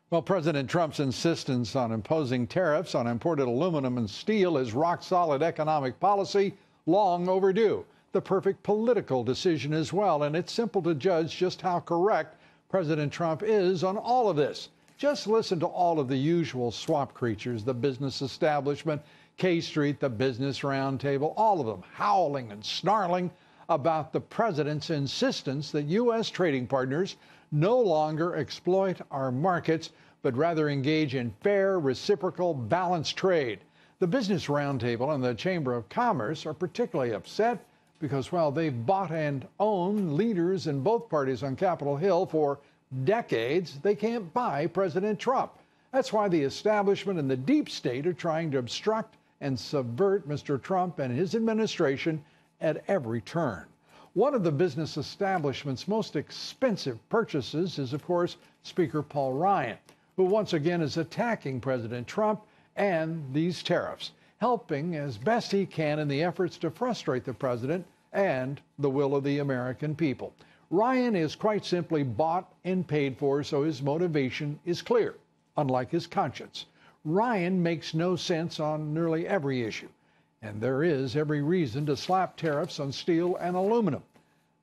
Well, President Trump's insistence on imposing tariffs on imported aluminum and steel is rock-solid economic policy, long overdue. The perfect political decision as well, and it's simple to judge just how correct President Trump is on all of this. Just listen to all of the usual swamp creatures, the business establishment, K Street, the Business Roundtable, all of them howling and snarling about the president's insistence that U.S. trading partners no longer exploit our markets, but rather engage in fair, reciprocal, balanced trade. The Business Roundtable and the Chamber of Commerce are particularly upset because, well, they've bought and owned leaders in both parties on Capitol Hill for decades. They can't buy President Trump. That's why the establishment and the deep state are trying to obstruct and subvert Mr. Trump and his administration at every turn. One of the business establishment's most expensive purchases is, of course, Speaker Paul Ryan, who once again is attacking President Trump and these tariffs, helping as best he can in the efforts to frustrate the president and the will of the American people. Ryan is quite simply bought and paid for, so his motivation is clear, unlike his conscience. Ryan makes no sense on nearly every issue, and there is every reason to slap tariffs on steel and aluminum.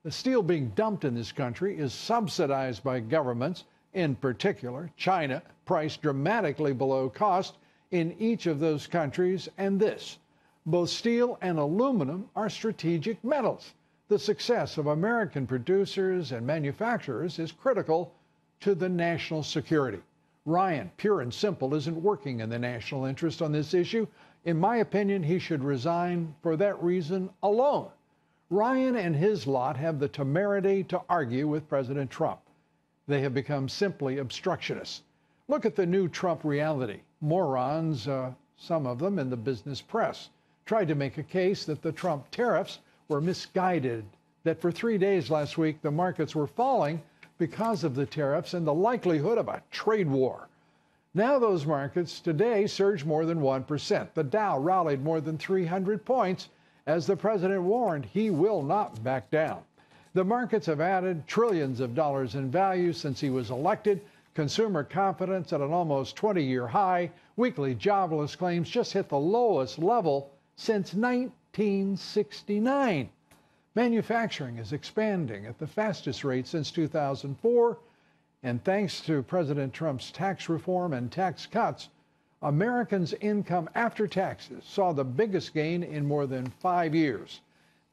The steel being dumped in this country is subsidized by governments, in particular China, priced dramatically below cost in each of those countries, and this. Both steel and aluminum are strategic metals. The success of American producers and manufacturers is critical to the national security. Ryan, pure and simple, isn't working in the national interest on this issue. In my opinion, he should resign for that reason alone. Ryan and his lot have the temerity to argue with President Trump. They have become simply obstructionists. Look at the new Trump reality. Morons, some of them in the business press, tried to make a case that the Trump tariffs were misguided, that for 3 days last week the markets were falling because of the tariffs and the likelihood of a trade war. Now those markets today surged more than 1%. The Dow rallied more than 300 points as the president warned he will not back down. The markets have added trillions of dollars in value since he was elected. Consumer confidence at an almost 20-year high. Weekly jobless claims just hit the lowest level since 1969. Manufacturing is expanding at the fastest rate since 2004. And thanks to President Trump's tax reform and tax cuts, Americans' income after taxes saw the biggest gain in more than 5 years.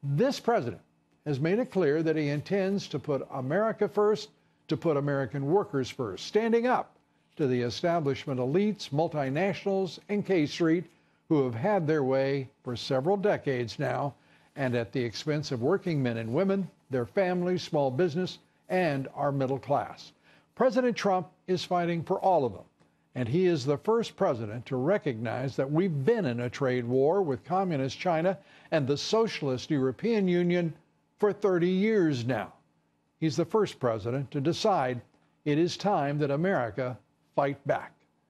This president has made it clear that he intends to put America first, to put American workers first, standing up to the establishment elites, multinationals, and K Street, who have had their way for several decades now, and at the expense of working men and women, their families, small business, and our middle class. President Trump is fighting for all of them, and he is the first president to recognize that we've been in a trade war with communist China and the socialist European Union for 30 years now. He's the first president to decide it is time that America fight back.